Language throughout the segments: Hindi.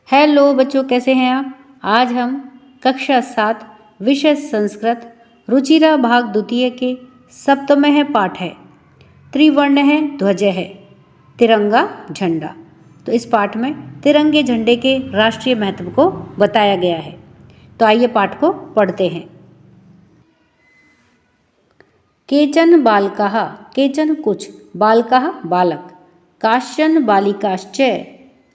हेलो बच्चों, कैसे हैं आप। आज हम कक्षा 7 विषय संस्कृत रुचिरा भाग द्वितीय के सप्तमः पाठ है। त्रिवर्ण है, ध्वज है, तिरंगा झंडा। तो इस पाठ में तिरंगे झंडे के राष्ट्रीय महत्व को बताया गया है। तो आइए पाठ को पढ़ते हैं। केचन बालकाः, केचन कुछ, बालकाः बालक, काश्चन बालिकाश्च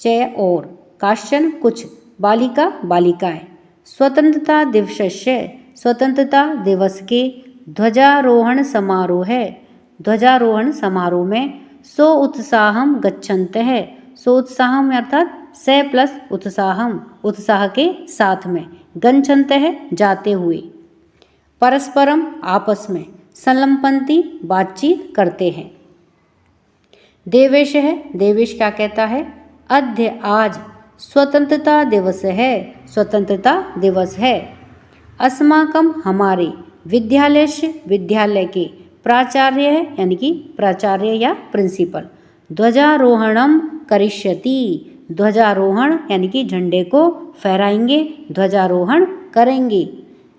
च और, काश्चन कुछ, बालिका बालिकाएं। स्वतंत्रता दिवसस्य, स्वतंत्रता दिवस के ध्वजारोहण समारोह है, ध्वजारोहण समारोह में सो उत्साहम गच्छन्तः, सो उत्साहम अर्थात से प्लस उत्साहम, उत्साह के साथ में, गच्छन्तः जाते हुए, परस्परम आपस में, संलंपन्ति बातचीत करते हैं। देवेश है, देवेश क्या कहता है, अद्य आज स्वतंत्रता दिवस है, स्वतंत्रता दिवस है। अस्माकं हमारे, विद्यालयस्य विद्यालय के, प्राचार्य है यानी कि प्राचार्य या प्रिंसिपल, ध्वजारोहणम करिष्यति, ध्वजारोहण यानी कि झंडे को फहराएंगे, ध्वजारोहण करेंगे।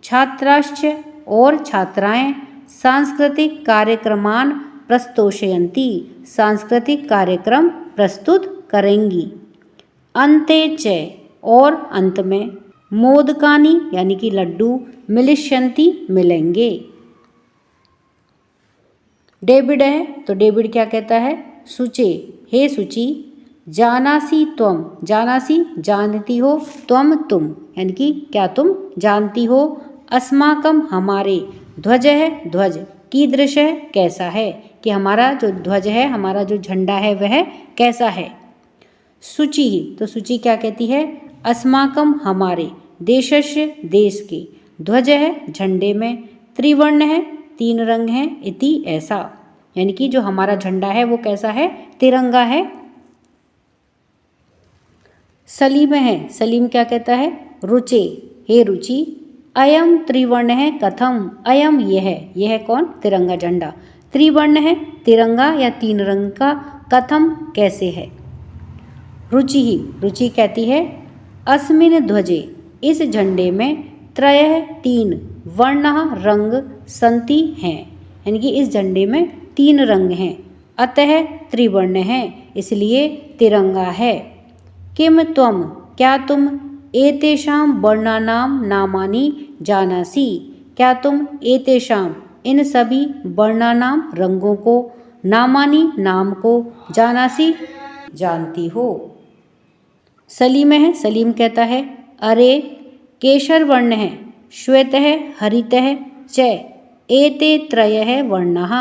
छात्राश्च और छात्राएं सांस्कृतिक कार्यक्रमान प्रस्तोषयन्ति, सांस्कृतिक कार्यक्रम प्रस्तुत करेंगी। अन्ते च और अंत में, मोदकानी यानी कि लड्डू, मिलिष्यन्ति मिलेंगे। डेविड है, तो डेविड क्या कहता है, सुचे हे सुचि, जानासी त्वम, जानासी जानती हो, त्वम तुम यानी कि क्या तुम जानती हो, अस्माकम हमारे, ध्वज है ध्वज, कीदृश है कैसा है, कि हमारा जो ध्वज है, हमारा जो झंडा है वह कैसा है। सूची, तो सूची क्या कहती है, अस्माकम हमारे, देशस्य देश के, ध्वज है झंडे में, त्रिवर्ण है तीन रंग हैं, इति ऐसा, यानी कि जो हमारा झंडा है वो कैसा है, तिरंगा है। सलीम है, सलीम क्या कहता है, रुचे हे रुचि, अयम त्रिवर्ण है कथम, अयम यह कौन, तिरंगा झंडा, त्रिवर्ण है तिरंगा या तीन रंग का, कथम कैसे है। रुचि ही, रुचि कहती है, अस्मिन ध्वजे इस झंडे में, त्रयः तीन, वर्णः रंग, संति हैं, यानी कि इस झंडे में तीन रंग हैं, अतः त्रिवर्ण है इसलिए तिरंगा है। किम त्वम क्या तुम, एतेषां वर्णानां नामानि जानासि, क्या तुम एतेषां इन सभी वर्णानां रंगों को, नामानि नाम को, जानासि जानती हो। सलीम है, सलीम कहता है, अरे केशर वर्ण है, श्वेत है, हरित है, च एते त्रयः वर्णाः,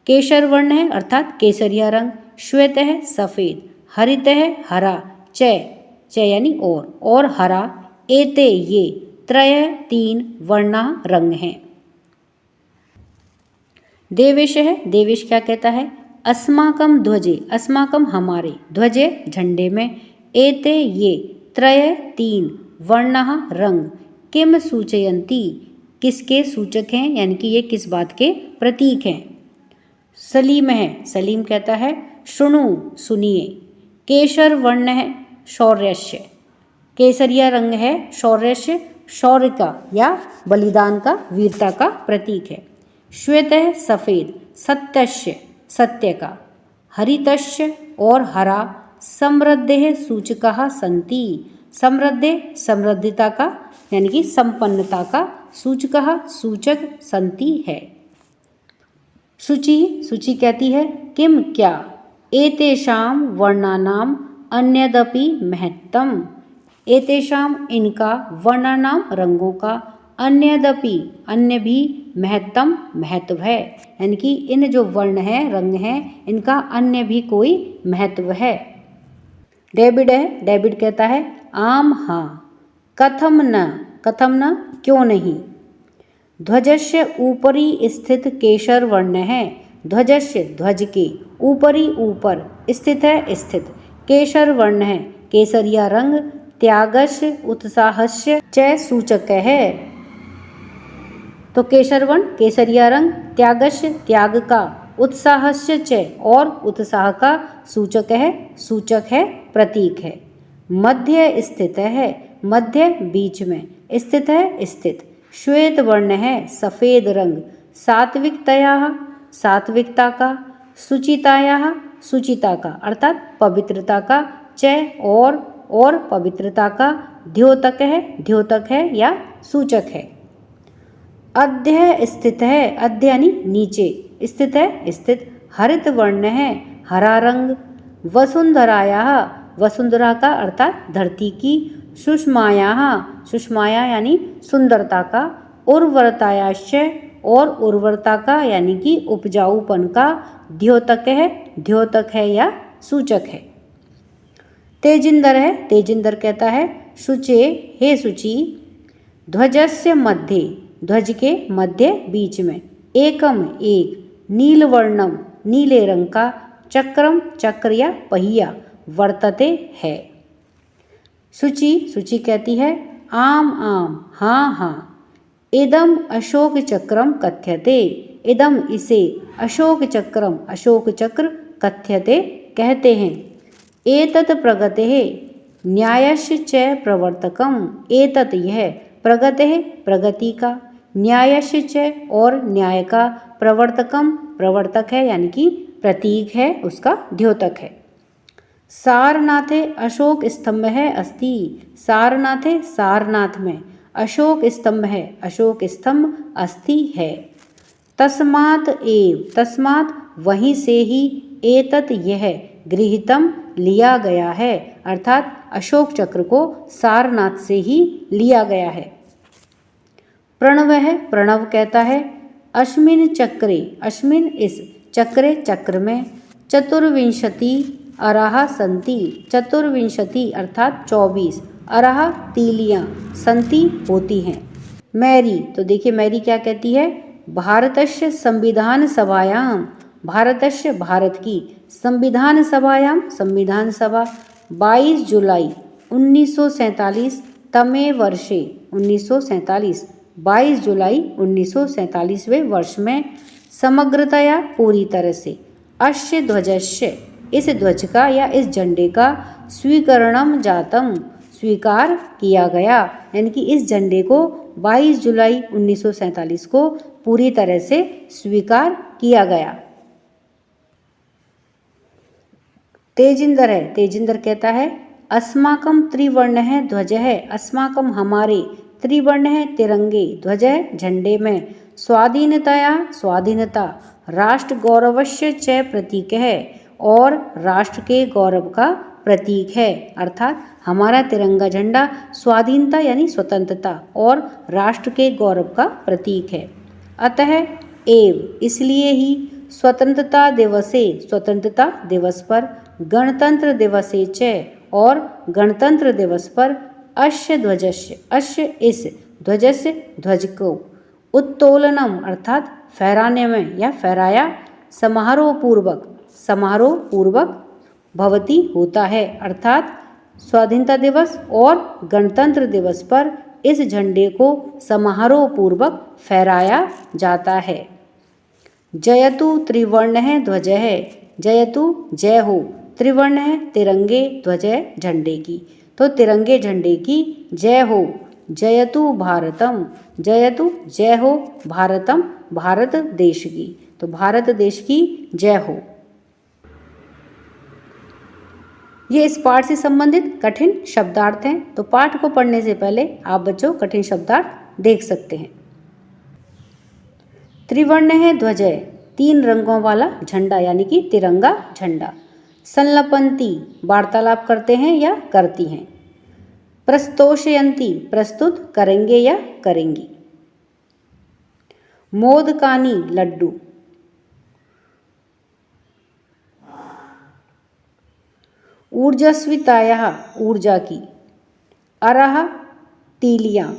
केशर वर्ण है अर्थात केसरिया रंग, श्वेत है सफ़ेद, हरित है हरा, च यानी और हरा, एते ये, त्रय तीन, वर्णाः रंग हैं। देवेश है, देवेश क्या कहता है, अस्माकम ध्वजे, अस्माकम हमारे, ध्वजे झंडे में, एते ये, त्रय तीन, वर्णाः रंग, किम सूचयन्ति किसके सूचक हैं, यानी कि ये किस बात के प्रतीक हैं। सलीम है, सलीम कहता है, शृणु सुनिए, केशर वर्ण है शौर्यस्य, केसरिया रंग है, शौर्यस्य शौर्य का या बलिदान का, वीरता का प्रतीक है। श्वेत है सफ़ेद, सत्यस्य सत्य का, हरितस्य और हरा, समृद्धेः सूचकाः सन्ति, समृद्धे समृद्धता का यानी कि संपन्नता का, सूचकाः सूचक, सन्ति है। शुचि, शुचि कहती है, किम क्या, एतेषां वर्णानां अन्यदपि महत्तम, एतेषां इनका, वर्णानां रंगों का, अन्यदपि अन्य भी, महत्तम महत्व है, यानी कि इन जो वर्ण है, रंग हैं, इनका अन्य भी कोई महत्व है। डेविड है, डेविड कहता है, आम हाँ, कथम न, कथम न क्यों नहीं, ध्वजस्य ऊपरी स्थित केशर वर्ण है, ध्वजस्य ध्वज के, ऊपरी ऊपर, स्थित है स्थित, केशर वर्ण है केसरिया रंग, त्यागस्य उत्साहस्य च सूचक है, तो केशर वर्ण केसरिया रंग, त्यागस्य त्याग का, उत्साहस्य च और उत्साह का सूचक है, प्रतीक है। मध्य स्थित है, मध्य बीच में, स्थित है स्थित। श्वेत वर्ण है, सफ़ेद रंग, सात्विकतया सात्विकता का, शुचिताया शुचिता का अर्थात पवित्रता का, च और पवित्रता का, द्योतक है या सूचक है। अध्य स्थित है, अध्य यानी नीचे, स्थित है स्थित। हरित वर्ण है, हरा रंग। वसुंधराया वसुंधरा का अर्थात धरती की, सुषमाया सुषमाया यानी सुंदरता का, उर्वरतायाश्च और उर्वरता का यानी कि उपजाऊपन का, द्योतक है या सूचक है। तेजिंदर है, तेजिंदर कहता है शुचे हे शुचि, ध्वजस्य मध्य ध्वज के मध्य बीच में, एकम एक, नीलवर्णम नीले रंग का, चक्रम चक्र या पहिया, वर्तते है। शुचि कहती है आम हाँ हाँ, इदम अशोक चक्रम कथ्यते, इदम इसे, अशोक चक्र कथ्यते कहते हैं। एतत् प्रगते न्यायस्य च प्रवर्तकम, एतत् यह, प्रगते प्रगति का, न्यायस्य च और न्याय का, प्रवर्तकम प्रवर्तक है यानी कि प्रतीक है, उसका द्योतक है। सारनाथे अशोक स्तंभ है अस्ति, सारनाथे सारनाथ में अशोक स्तंभ है, अशोक स्तंभ अस्ति है। तस्मात् एव तस्मात् वहीं से ही, एतत् यह, गृहीतम लिया गया है, अर्थात अशोक चक्र को सारनाथ से ही लिया गया है। प्रणव है, प्रणव कहता है अस्मिन चक्रे, अस्मिन इस, चक्र में, चतुर्विंशति अराह संति, चतुर्विंशति अर्थात 24, अराह तीलियाँ, संति होती हैं। मैरी, तो देखिए मैरी क्या कहती है, भारतस्य संविधान सभायाम, भारतस्य भारत की, संविधान सभायाम संविधान सभा, 22 जुलाई 1947 तमे वर्षे, 1947 22 जुलाई 1947वें वर्ष में, समग्रतया पूरी तरह से, अस्य ध्वजस्य इस ध्वज का या इस झंडे का, स्वीकरणम जातम स्वीकार किया गया, यानी कि इस झंडे को 22 जुलाई 1947 को पूरी तरह से स्वीकार किया गया। तेजिंदर है, तेजिंदर कहता है अस्माकम त्रिवर्ण है ध्वज है, अस्माकम हमारे, त्रिवर्ण है तिरंगे, ध्वज है झंडे में, स्वाधीनता, राष्ट्र गौरवस्य च प्रतीक है और राष्ट्र के गौरव का प्रतीक है, अर्थात हमारा तिरंगा झंडा स्वाधीनता यानी स्वतंत्रता और राष्ट्र के गौरव का प्रतीक है। अतः एव इसलिए ही, स्वतंत्रता दिवस पर, गणतंत्र दिवसे च और गणतंत्र दिवस पर, अस्य ध्वजस्य, अस्य इस, ध्वजस्य ध्वज को, उत्तोलनम अर्थात फहराने में या फहराया, समारोह पूर्वक भवती होता है, अर्थात स्वाधीनता दिवस और गणतंत्र दिवस पर इस झंडे को समारोह पूर्वक फहराया जाता है। जयतु त्रिवर्ण है ध्वज है, जयतु जय हो, त्रिवर्ण है तिरंगे, ध्वज है झंडे की, तो तिरंगे झंडे की जय हो। जयतु भारतम, जयतु जय हो भारतम, भारत देश की, तो भारत देश की जय हो। ये इस पाठ से संबंधित कठिन शब्दार्थ हैं, तो पाठ को पढ़ने से पहले आप बच्चों कठिन शब्दार्थ देख सकते हैं। त्रिवर्ण है ध्वज है, 3 रंगों वाला झंडा यानी कि तिरंगा झंडा। संलपंती वार्तालाप करते हैं या करती हैं। प्रस्तोषयंती प्रस्तुत करेंगे या करेंगी। मोदकानी लड्डू। ऊर्जस्विताया ऊर्जा की। अरह तीलियां।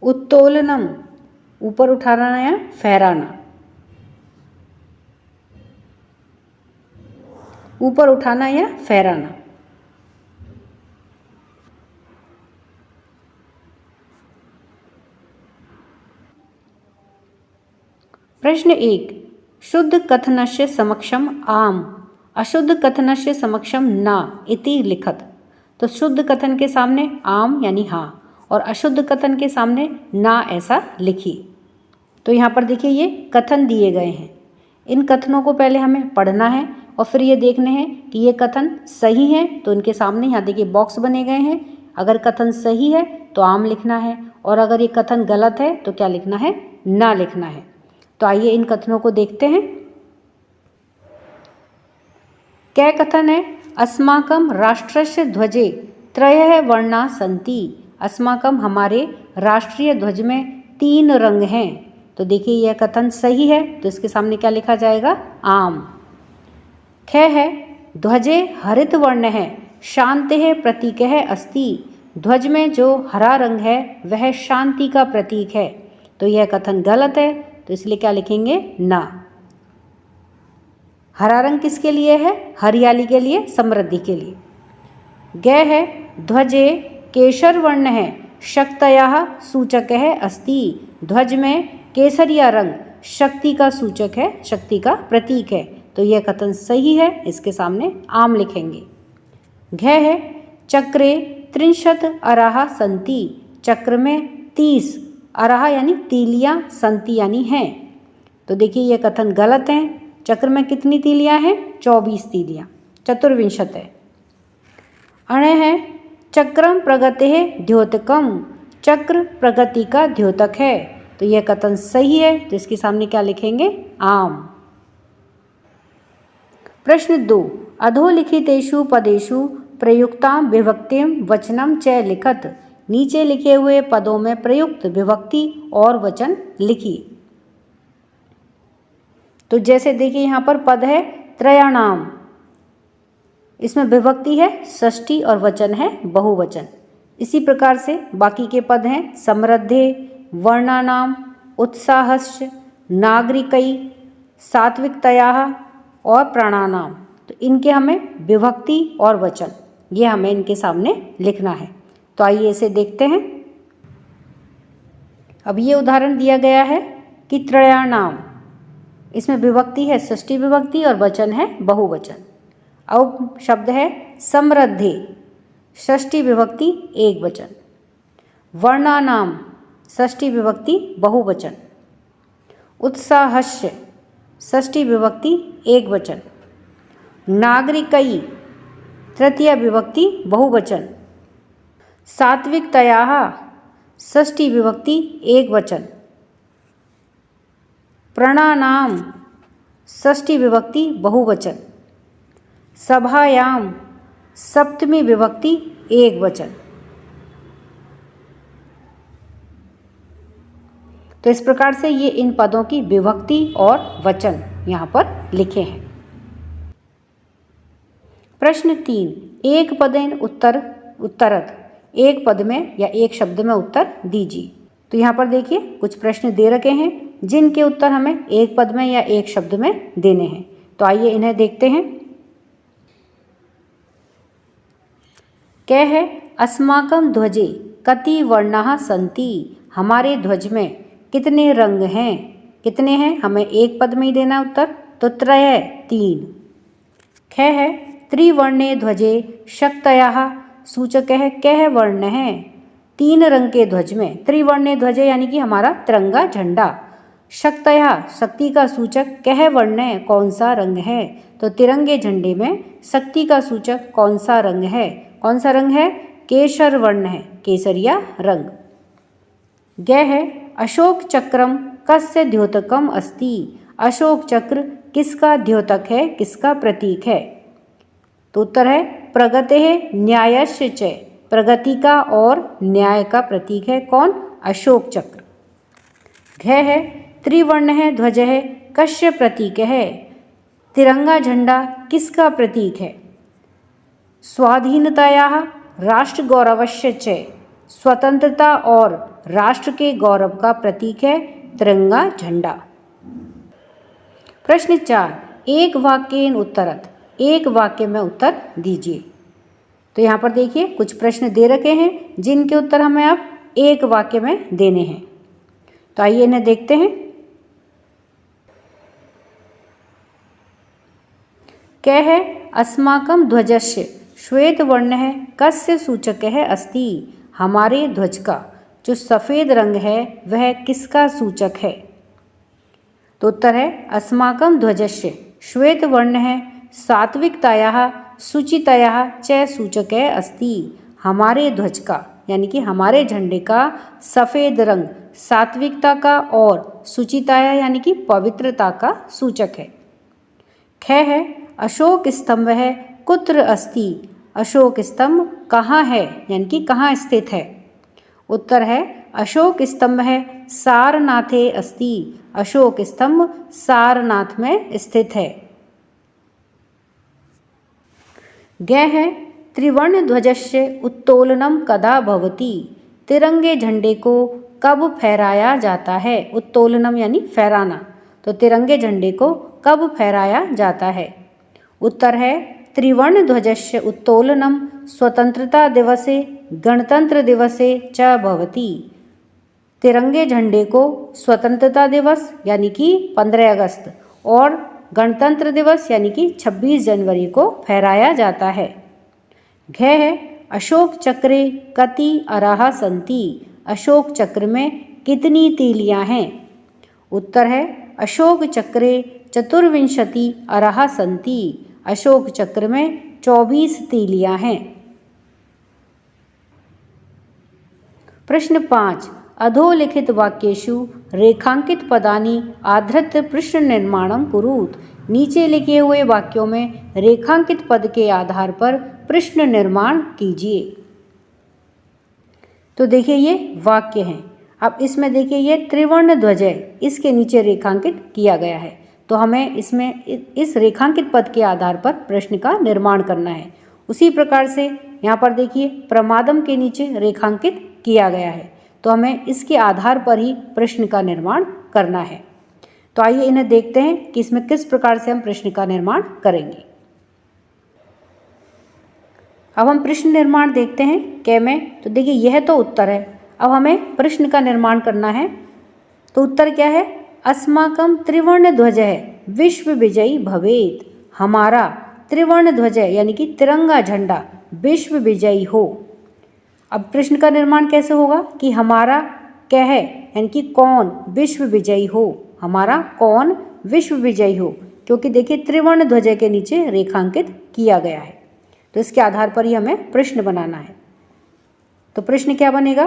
उत्तोलनम ऊपर उठाना या फहराना, ऊपर उठाना या फहराना। प्रश्न 1, शुद्ध कथनस्य समक्षम आम अशुद्ध कथनस्य समक्षम न इति लिखत। तो शुद्ध कथन के सामने आम यानी हाँ और अशुद्ध कथन के सामने ना ऐसा लिखिए। तो यहाँ पर देखिए ये कथन दिए गए हैं। इन कथनों को पहले हमें पढ़ना है और फिर ये देखने हैं कि ये कथन सही है तो इनके सामने यहाँ देखिए बॉक्स बने गए हैं। अगर कथन सही है तो आम लिखना है और अगर ये कथन गलत है तो क्या लिखना है, ना लिखना है। तो आइए इन कथनों को देखते हैं। क्या कथन है, अस्माकं राष्ट्रस्य ध्वजे त्रयः वर्णा सन्ति। अस्माकं हमारे राष्ट्रीय ध्वज में 3 रंग हैं। तो देखिए यह कथन सही है तो इसके सामने क्या लिखा जाएगा, आम। ख है, ध्वजे हरित वर्ण है शांतेः प्रतीकः अस्ति। ध्वज में जो हरा रंग है वह शांति का प्रतीक है। तो यह कथन गलत है तो इसलिए क्या लिखेंगे, ना। हरा रंग किसके लिए है, हरियाली के लिए, समृद्धि के लिए। ग है, ध्वजे केशर वर्ण है शक्तयः सूचकः अस्ति। ध्वज में केसरिया रंग शक्ति का सूचक है, शक्ति का प्रतीक है। तो यह कथन सही है, इसके सामने आम लिखेंगे। घ है, चक्रे 30 अराः सन्ति। चक्र में 30 अराः यानी तीलियां, सन्ति यानी हैं। तो देखिए यह कथन गलत है। चक्र में कितनी तीलियां हैं, 24 तीलियां, चतुर्विंशत है। अण है, चक्रम प्रगतेः द्योतकम। चक्र प्रगति का द्योतक है। तो यह कथन सही है तो इसके सामने क्या लिखेंगे, आम। प्रश्न 2, अधोलिखितेषु पदेषु प्रयुक्तां विभक्तिं वचनं च लिखत। नीचे लिखे हुए पदों में प्रयुक्त विभक्ति और वचन लिखिए। तो जैसे देखिए यहाँ पर पद है त्रयाणाम, इसमें विभक्ति है षष्ठी और वचन है बहुवचन। इसी प्रकार से बाकी के पद हैं समृद्धे, वर्णानाम, उत्साहस्य, नागरिकई, सात्विकतयाः और प्राणानाम। तो इनके हमें विभक्ति और वचन ये हमें इनके सामने लिखना है। तो आइए इसे देखते हैं। अब ये उदाहरण दिया गया है कि त्रयाणाम, इसमें विभक्ति है षष्ठी विभक्ति और वचन है बहुवचन। अब शब्द है समृद्धि, षष्ठी विभक्ति एक वचन। वर्णानाम, षष्ठी विभक्ति बहुवचन। उत्साहस्य, षष्ठी विभक्ति एक वचन। नागरिकई, तृतीय विभक्ति बहुवचन। सात्विकतयाः, षष्ठी विभक्ति एक वचन। प्राणानाम, षष्ठी विभक्ति बहुवचन। सभायाम, सप्तमी विभक्ति एक वचन। तो इस प्रकार से ये इन पदों की विभक्ति और वचन यहाँ पर लिखे हैं। प्रश्न 3, एक पदेन उत्तरत। एक पद में या एक शब्द में उत्तर दीजिए। तो यहाँ पर देखिए कुछ प्रश्न दे रखे हैं जिनके उत्तर हमें एक पद में या एक शब्द में देने हैं। तो आइए इन्हें देखते हैं। क्या है, अस्माकं ध्वजे कति वर्णाः सन्ति। हमारे ध्वज में कितने रंग हैं, कितने हैं, हमें एक पद में ही देना उत्तर। तो त्रय 3। ख है, त्रिवर्णे ध्वजे शक्तयः सूचकः कः वर्ण है। 3 रंग के ध्वज में, त्रिवर्णे ध्वजे यानी कि हमारा तिरंगा झंडा। शक्तयः, शक्ति का सूचक, कः वर्ण है, कौन सा रंग है। तो तिरंगे झंडे में शक्ति का सूचक कौन सा रंग है, कौन सा रंग है, केसर वर्ण है, केसरिया रंग। ग है, अशोक चक्रम कस्य द्योतकम अस्ति। अशोक चक्र किसका द्योतक है, किसका प्रतीक है। तो उत्तर है प्रगतेः न्यायस्य च। प्रगति का और न्याय का प्रतीक है कौन, अशोक चक्र। घ है, त्रिवर्ण है ध्वज है कस्य प्रतीक है। तिरंगा झंडा किसका प्रतीक है। स्वाधीनतायाः राष्ट्र गौरवस्य च। स्वतंत्रता और राष्ट्र के गौरव का प्रतीक है तिरंगा झंडा। प्रश्न 4, एक वाक्येन उत्तरत। एक वाक्य में उत्तर दीजिए। तो यहाँ पर देखिए कुछ प्रश्न दे रखे हैं जिनके उत्तर हमें अब एक वाक्य में देने हैं। तो आइए इन्हें देखते हैं। क है अस्माकं ध्वजस्य श्वेत वर्ण है कस्य सूचक है अस्ति हमारे ध्वज का जो सफ़ेद रंग है वह किसका सूचक है। तो उत्तर है अस्माकं ध्वजस्य श्वेत वर्ण है सात्विकतायाः शुचितायाः च सूचक है अस्ति हमारे ध्वज का यानी कि हमारे झंडे का सफ़ेद रंग सात्विकता का और शुचिताया यानी कि पवित्रता का सूचक है। ख है अशोक स्तंभ है कुत्र अस्ति अशोक स्तंभ कहाँ है यानी कि कहाँ स्थित है। उत्तर है अशोक स्तंभ है सारनाथे अस्ति अशोक स्तंभ सारनाथ में स्थित है। ग है त्रिवर्ण ध्वजस्य उत्तोलनम कदा भवति तिरंगे झंडे को कब फहराया जाता है। उत्तोलनम यानी फहराना तो तिरंगे झंडे को कब फहराया जाता है। उत्तर है त्रिवर्ण ध्वजस्य उत्तोलनम स्वतंत्रता दिवसे गणतंत्र दिवसे च भवति तिरंगे झंडे को स्वतंत्रता दिवस यानी कि 15 अगस्त और गणतंत्र दिवस यानी कि 26 जनवरी को फहराया जाता है। घ है अशोक चक्रे कति अराहा संति अशोक चक्र में कितनी तीलियां हैं। उत्तर है अशोक चक्रे चतुर्विंशति अराहा संति अशोक चक्र में 24 तीलियां हैं। प्रश्न 5 अधोलिखित वाक्येषु रेखांकित पदानि आधृत्य प्रश्न निर्माणं कुरुत नीचे लिखे हुए वाक्यों में रेखांकित पद के आधार पर प्रश्न निर्माण कीजिए। तो देखिए ये वाक्य हैं। अब इसमें देखिए ये त्रिवर्ण ध्वज है इसके नीचे रेखांकित किया गया है तो हमें इसमें इस रेखांकित पद के आधार पर प्रश्न का निर्माण करना है। उसी प्रकार से यहाँ पर देखिए प्रमादम के नीचे रेखांकित किया गया है तो हमें इसके आधार पर ही प्रश्न का निर्माण करना है। तो आइए इन्हें देखते हैं कि इसमें किस प्रकार से हम प्रश्न का निर्माण करेंगे। अब हम प्रश्न निर्माण देखते हैं कै में। तो देखिए यह तो उत्तर है। अब हमें प्रश्न का निर्माण करना है। तो उत्तर क्या है अस्माकं त्रिवर्ण ध्वज है विश्व विजयी भवेत हमारा त्रिवर्ण ध्वज है यानी कि तिरंगा झंडा विश्व विजयी हो। अब प्रश्न का निर्माण कैसे होगा कि हमारा क्या है यानी कि कौन विश्व विजयी हो हमारा कौन विश्व विजयी हो क्योंकि देखिए त्रिवर्ण ध्वज के नीचे रेखांकित किया गया है तो इसके आधार पर ही हमें प्रश्न बनाना है। तो प्रश्न क्या बनेगा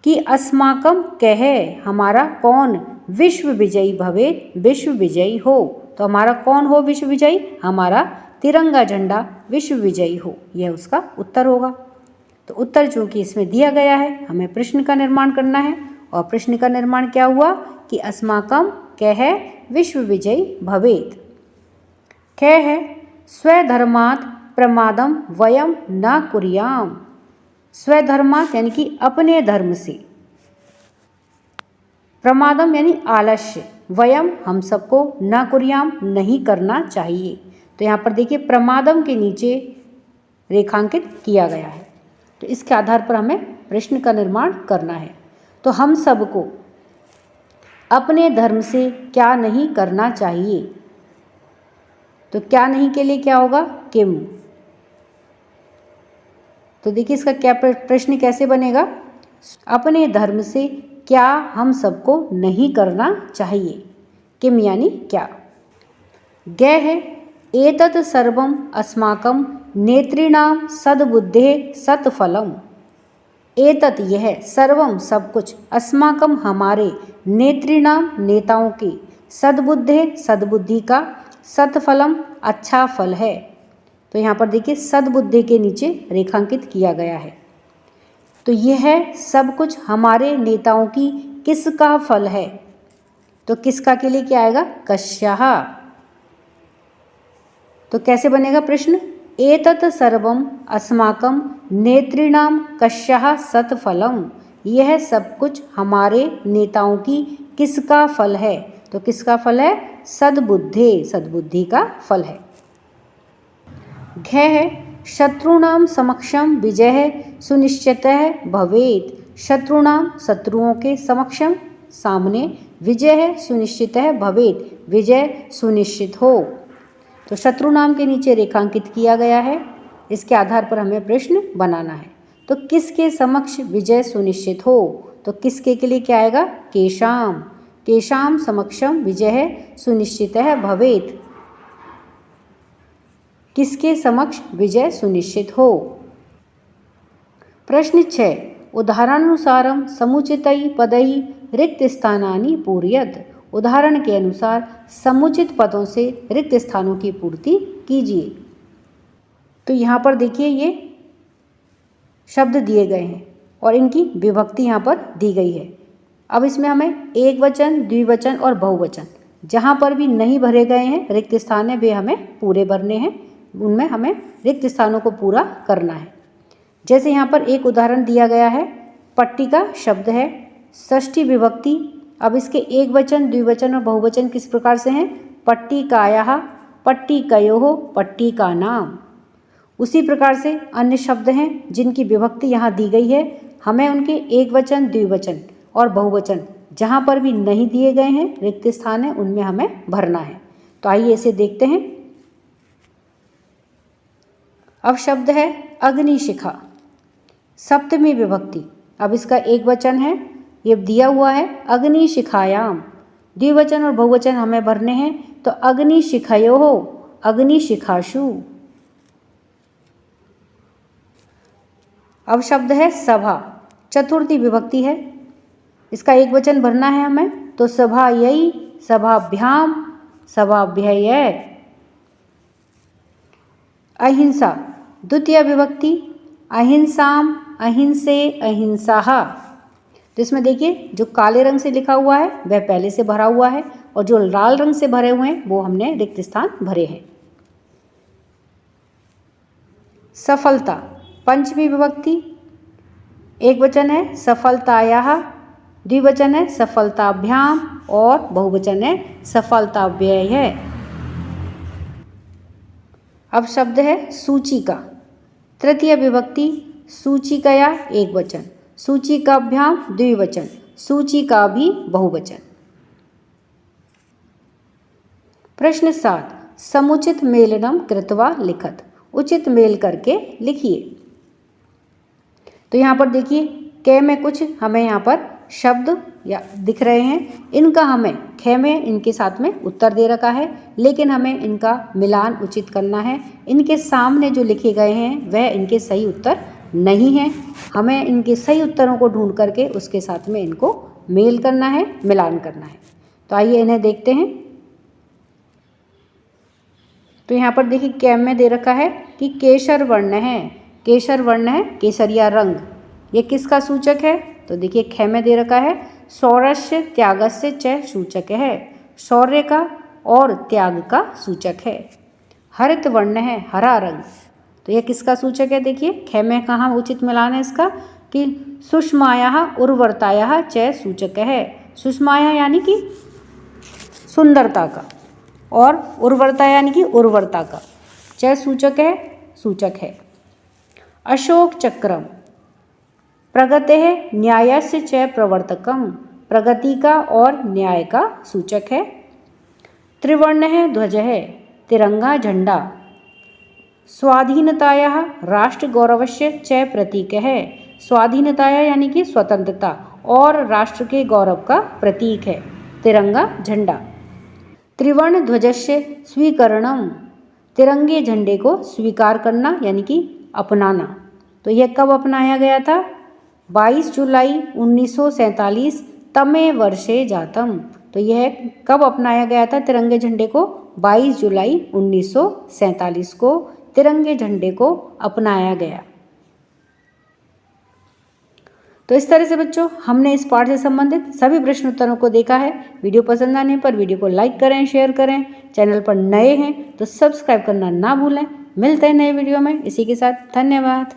कि अस्माकं कह हमारा कौन विश्व विजयी भवेत विश्व विजयी हो। तो हमारा कौन हो विश्व विजयी हमारा तिरंगा झंडा विश्व विजयी हो यह उसका उत्तर होगा। तो उत्तर चूंकि इसमें दिया गया है हमें प्रश्न का निर्माण करना है और प्रश्न का निर्माण क्या हुआ कि अस्माकं कह विश्व विजयी भवेत। ख है स्वधर्मात् प्रमादम वयम न कुर्याम स्वधर्मात् यानी कि अपने धर्म से प्रमादम यानी आलस्य वयम हम सबको न कुर्याम नहीं करना चाहिए। तो यहाँ पर देखिए प्रमादम के नीचे रेखांकित किया गया है तो इसके आधार पर हमें प्रश्न का निर्माण करना है। तो हम सबको अपने धर्म से क्या नहीं करना चाहिए। तो क्या नहीं के लिए क्या होगा किम। तो देखिए इसका क्या प्रश्न कैसे बनेगा अपने धर्म से क्या हम सबको नहीं करना चाहिए किम यानी क्या। ग है एतत् सर्वम अस्माकं नेतॄणां सद्बुद्धेः सत्फलम् एतत् यह सर्वम सब कुछ अस्माकं हमारे नेतॄणां नेताओं की सद्बुद्धेः सद्बुद्धि का सत्फलम अच्छा फल है। तो यहाँ पर देखिए सद्बुद्धि के नीचे रेखांकित किया गया है। तो यह सब कुछ हमारे नेताओं की किसका फल है। तो किसका के लिए क्या आएगा कस्याः। तो कैसे बनेगा प्रश्न एतत् सर्वम अस्माकं नेतॄणां कस्याः सत्फलम यह सब कुछ हमारे नेताओं की किसका फल है। तो किसका फल है सद्बुद्धि सद्बुद्धि का फल है। घ है शत्रुणां समक्षम विजय सुनिश्चितः भवेत् शत्रुणां शत्रुओं के समक्षम सामने विजय सुनिश्चितः भवेत् विजय सुनिश्चित हो। तो शत्रु नाम के नीचे रेखांकित किया गया है। इसके आधार पर हमें प्रश्न बनाना है। तो किसके समक्ष विजय सुनिश्चित हो, तो किसके के लिए क्या आएगा, केशाम। केशाम समक्षम विजय सुनिश्चित भवेत। किसके समक्ष विजय सुनिश्चित हो। प्रश्न 6, उदाहरणानुसारम समुचितई पदई रिक्त स्थानानि पूरयत। उदाहरण के अनुसार समुचित पदों से रिक्त स्थानों की पूर्ति कीजिए। तो यहाँ पर देखिए ये शब्द दिए गए हैं और इनकी विभक्ति यहाँ पर दी गई है। अब इसमें हमें एक वचन, द्विवचन और बहुवचन जहाँ पर भी नहीं भरे गए हैं रिक्त स्थान है वे हमें पूरे भरने हैं, उनमें हमें रिक्त स्थानों को पूरा करना है। जैसे यहाँ पर एक उदाहरण दिया गया है, पट्टी का शब्द है, षष्ठी विभक्ति। अब इसके एक वचन, द्विवचन और बहुवचन किस प्रकार से हैं, पट्टिकायाः, पट्टिकयोः, पट्टी का नाम। उसी प्रकार से अन्य शब्द हैं जिनकी विभक्ति यहाँ दी गई है, हमें उनके एक वचन, द्विवचन और बहुवचन जहाँ पर भी नहीं दिए गए हैं रिक्त स्थान है उनमें हमें भरना है। तो आइए इसे देखते हैं। अब शब्द है अग्निशिखा, सप्तमी विभक्ति। अब इसका एक वचन है, ये दिया हुआ है अग्निशिखायाम। द्विवचन और बहुवचन हमें भरने हैं, तो अग्निशिखयोः, अग्निशिखासु। अब शब्द है सभा, चतुर्थी विभक्ति है, इसका एक वचन भरना है हमें, तो सभायै, सभाभ्याम, सभाभ्यय। अहिंसा द्वितीय विभक्ति, अहिंसाम, अहिंसे, अहिंसाः। तो इसमें देखिए जो काले रंग से लिखा हुआ है वह पहले से भरा हुआ है और जो लाल रंग से भरे हुए हैं वो हमने रिक्त स्थान भरे हैं। सफलता पंचमी विभक्ति, एक वचन है सफलतायाः, द्विवचन है सफलताभ्याम और बहुवचन है सफलताभ्यय। अब शब्द है सूचिका, तृतीय विभक्ति, सूचिकया एक वचन, सूचिकाभ्याम द्विवचन, सूचिका भी बहुवचन। प्रश्न 7, समुचित मेलनम कृत्वा लिखत। उचित मेल करके लिखिए। तो यहाँ पर देखिए क में कुछ हमें यहाँ पर शब्द या दिख रहे हैं, इनका हमें ख में इनके साथ में उत्तर दे रखा है, लेकिन हमें इनका मिलान उचित करना है। इनके सामने जो लिखे गए हैं वह इनके सही उत्तर नहीं है, हमें इनके सही उत्तरों को ढूंढ करके उसके साथ में इनको मेल करना है, मिलान करना है। तो आइए इन्हें देखते हैं। तो यहाँ पर देखिए क में दे रखा है कि केसर वर्ण है, केसर वर्ण है केसरिया रंग, ये किसका सूचक है, तो देखिए ख में दे रखा है शौर्यस्य त्यागस्य च सूचक है, शौर्य का और त्याग का सूचक है। हरित वर्ण है हरा रंग, तो यह किसका सूचक है, देखिए ख में कहाँ उचित मिलान है इसका कि सुषमायाः उर्वरतायाः च सूचक है। सुषमाया यानी कि सुंदरता का और उर्वरता यानी कि उर्वरता का, च सूचक है। अशोक चक्रम, प्रगते न्यायस्य च प्रवर्तकम, प्रगति का और न्याय का सूचक है। त्रिवर्ण है ध्वज है तिरंगा झंडा, स्वाधीनतायाः राष्ट्र गौरवस्य च प्रतीक है, स्वाधीनताया यानी कि स्वतंत्रता और राष्ट्र के गौरव का प्रतीक है तिरंगा झंडा। त्रिवर्ण ध्वजस्य स्वीकरणम, तिरंगे झंडे को स्वीकार करना यानी कि अपनाना। तो यह कब अपनाया गया था, 22 जुलाई 1947 तमे वर्षे जातम। तो यह कब अपनाया गया था तिरंगे झंडे को, 22 जुलाई 1947 को तिरंगे झंडे को अपनाया गया। तो इस तरह से बच्चों हमने इस पाठ से संबंधित सभी प्रश्न उत्तरों को देखा है। वीडियो पसंद आने पर वीडियो को लाइक करें, शेयर करें। चैनल पर नए हैं तो सब्सक्राइब करना ना भूलें। मिलते हैं नए वीडियो में। इसी के साथ धन्यवाद।